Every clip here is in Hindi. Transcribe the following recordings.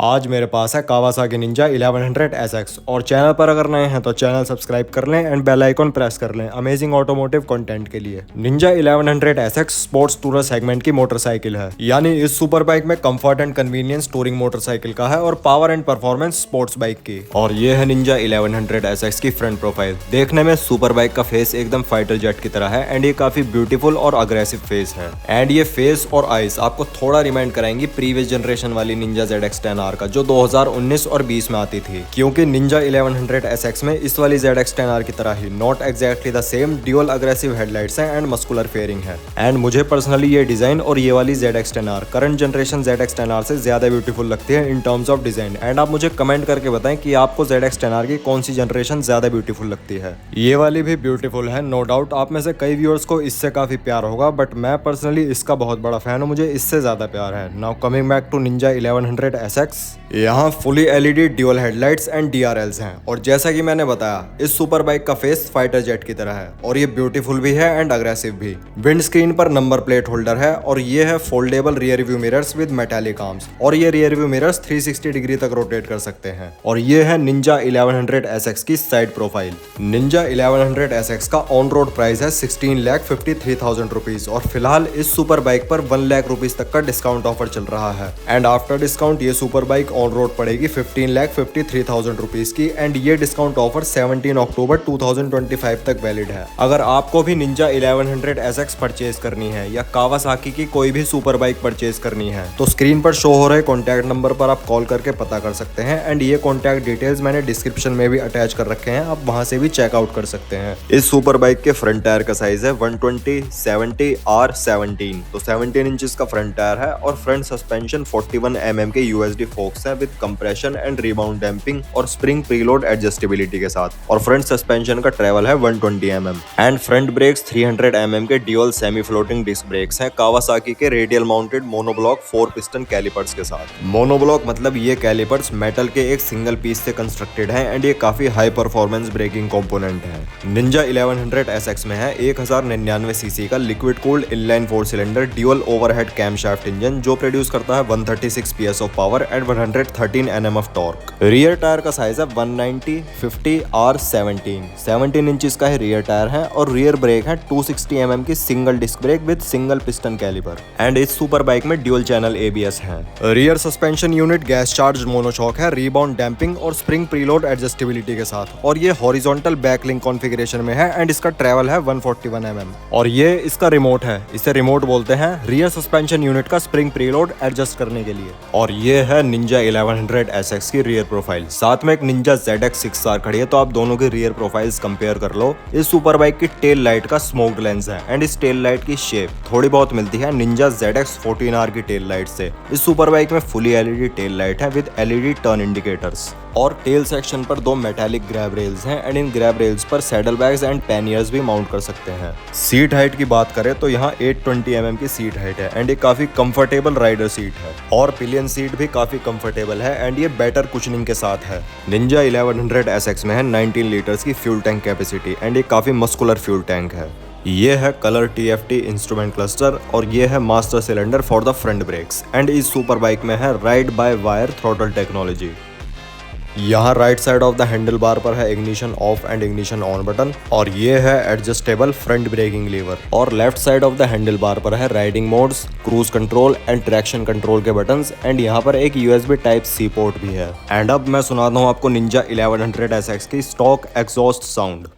आज मेरे पास है कावासाकी निंजा 1100 SX और चैनल पर अगर नए हैं तो चैनल सब्सक्राइब कर लें एंड बेल आइकॉन प्रेस कर लें अमेजिंग ऑटोमोटिव कंटेंट के लिए। Ninja 1100 SX sports tourer segment की मोटरसाइकिल है, यानी इस सुपर बाइक में comfort and convenience touring motorcycle का है और power and performance sports bike की। और ये है निंजा 1100 SX की फ्रंट प्रोफाइल। देखने में सुपर बाइक का फेस एकदम फाइटर जेट की तरह है एंड ये काफी ब्यूटीफुल और अग्रेसिव फेस है एंड ये फेस और आइस आपको थोड़ा रिमाइंड कराएंगी प्रीवियस जनरेशन वाली निंजा ZX-10R का, जो 2019 और 20 में आती थी। क्योंकि निंजा 1100 SX में इस वाली ZX-10R की तरह ही not exactly the same dual aggressive headlights हैं एंड मस्कुलर फेयरिंग है। एंड मुझे पर्सनली ये डिजाइन और ये वाली ZX-10R करंट जनरेशन ZX-10R से ज्यादा ब्यूटीफुल लगती है in terms of design. And आप मुझे कमेंट करके बताएं कि आपको ZX-10R की कौन सी जनरेशन ज्यादा ब्यूटीफुल लगती है। ये वाली भी ब्यूटीफुल है, नो डाउट। आप में से कई व्यूअर्स को इससे काफी प्यार होगा, बट मैं पर्सनली इसका बहुत बड़ा फैन हूँ, मुझे इससे ज्यादा प्यार है। Now coming back to Ninja 1100 SX, यहाँ fully LED dual headlights and DRLs हैं और जैसा कि मैंने बताया इस सुपर बाइक का फेस फाइटर जेट की तरह है और ये ब्यूटीफुल भी है एंड अग्रेसिव भी। विंड स्क्रीन पर नंबर प्लेट होल्डर है और ये है foldable rear view mirrors with metallic arms और ये रियर व्यू मिरर्स 360 डिग्री तक रोटेट कर सकते हैं। और ये है निंजा 1100 SX की साइड प्रोफाइल। निंजा 1100 SX का ऑन रोड प्राइस है 16,53,000 रुपीज और फिलहाल इस सुपर बाइक पर 1 लाख रुपीज तक का डिस्काउंट ऑफर चल रहा है एंड आफ्टर डिस्काउंट ये सुपर बाइक ऑन रोड पड़ेगी 15,53,000 रुपीज की एंड ये डिस्काउंट ऑफर 17 अक्टूबर 2025 तक वैलिड है। अगर आपको भी निंजा 1100 SX परचेज करनी है या कावासाकी की कोई भी सुपर बाइक परचेज करनी है तो स्क्रीन पर शो हो रहे कॉन्टैक्ट नंबर पर आप कॉल करके पता कर सकते हैं एंड ये कॉन्टैक्ट डिटेल्स मैंने डिस्क्रिप्शन में भी अटैच कर रखे हैं, आप वहां से भी चेकआउट कर सकते हैं। इस सुपर बाइक के फ्रंट टायर का साइज है 120/70R17, तो 17 इंचेस का फ्रंट टायर है और फ्रंट सस्पेंशन 41 mm के USD फोक्स है with compression and rebound damping और स्प्रिंग प्रीलोड एडजस्टेबिलिटी के साथ। और फ्रंट सस्पेंशन का ट्रेवल है 120 mm and front brakes 300 mm के dual semi floating disc brakes हैं कावासाकी के radial mounted monoblock 4 piston calipers के साथ। मोनोब्लॉक मतलब ये कैलिपर्स मेटल के एक सिंगल पीस से कंस्ट्रक्टेड हैं एंड ये काफी हाई परफॉर्मेंस ब्रेकिंग कंपोनेंट है। निंजा 1100 SX में है 1099 सीसी का liquid cooled inline 4 cylinder dual overhead camshaft engine जो प्रोड्यूस करता है 136 PS of power and 113 Nm of torque. Rear tyre का साइज है 190/50R17, 17 इंचेस का है रियर टायर है और रियर ब्रेक है 260 mm की single disc brake with single piston caliper and इस सुपर बाइक में ड्यूअल चैनल ABS है। Rear suspension unit gas charge monoshock है, रिबाउंड डैम्पिंग और स्प्रिंग प्रीलोड एडजस्टेबिलिटी के साथ और ये हॉरिजॉन्टल बैकलिंक कॉन्फ़िगरेशन में है एंड इसका ट्रैवल है 141 mm और ये इसका रिमोट है, इसे रिमोट बोलते हैं रियर सस्पेंशन यूनिट का स्प्रिंग प्रीलोड एडजस्ट करने के लिए। और ये है निंजा 1100 SX की रियर प्रोफाइल, साथ में एक निंजा ZX-6R खड़ी है तो आप दोनों की रियर प्रोफाइल्स कंपेयर कर लो। इस सुपर बाइक की टेल लाइट का स्मोक्ड लेंस है एंड इस टेल लाइट की शेप थोड़ी बहुत मिलती है निंजा ZX-14R की टेल लाइट से। इस सुपर बाइक में फुली LED टेल लाइट है विद LED टर्न इंडिकेटर्स और टेल सेक्शन पर 2 मेटालिक ग्रैब रेल्स हैं एंड इन ग्रैब रेल्स पर सैडल बैग्स एंड पैनियर्स भी माउंट कर सकते हैं। सीट हाइट की बात करें तो यहाँ 820 mm की सीट हाइट है एंड ये काफी कंफर्टेबल राइडर सीट है और पिलियन सीट भी काफी कंफर्टेबल है एंड ये बेटर कुशनिंग के साथ है। निंजा 1100 SX में है 19 लीटर्स की फ्यूल टैंक कैपेसिटी एंड ये काफी मस्कुलर फ्यूल टैंक है। ये है कलर TFT इंस्ट्रूमेंट क्लस्टर और ये है master cylinder for the front brakes and इस सुपर बाइक में है ride by wire throttle technology. यहाँ right side of the handlebar पर है ignition off and ignition on button और ये है एडजस्टेबल फ्रंट ब्रेकिंग लीवर और left side of the handlebar पर है riding modes, cruise control and traction control के बटन्स एंड यहाँ पर एक USB Type-C पोर्ट भी है। एंड अब मैं सुनाता हूँ आपको निंजा 1100 SX की stock exhaust sound.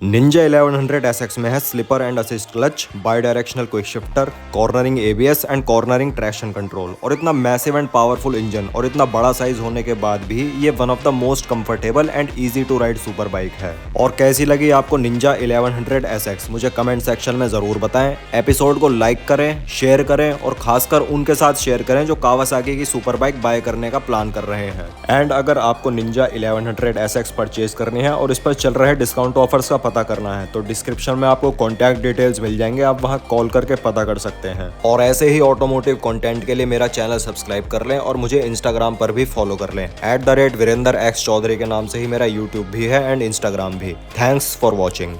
Ninja 1100 SX में है slipper and assist clutch, bidirectional quick shifter, cornering ABS and cornering traction control और इतना मैसिव एंड पावरफुल इंजन और इतना बड़ा साइज होने के बाद भी ये one of the most comfortable and easy to ride super bike है। और कैसी लगी आपको निंजा 1100 SX मुझे कमेंट सेक्शन में जरूर बताएं। एपिसोड को लाइक करें, शेयर करें और खासकर उनके साथ शेयर करें जो कावासाकी की सुपर बाइक बाय करने का प्लान कर रहे हैं। एंड अगर आपको निंजा 1100 SX परचेज करनी है और इस पर चल रहे डिस्काउंट ऑफर्स का पता पता करना है तो डिस्क्रिप्शन में आपको कॉन्टैक्ट डिटेल्स मिल जाएंगे, आप वहाँ कॉल करके पता कर सकते हैं। और ऐसे ही ऑटोमोटिव कंटेंट के लिए मेरा चैनल सब्सक्राइब कर लें और मुझे इंस्टाग्राम पर भी फॉलो कर लें। @वीरेंद्र X चौधरी के नाम से ही मेरा यूट्यूब भी है एंड इंस्टाग्राम भी। Thanks for watching.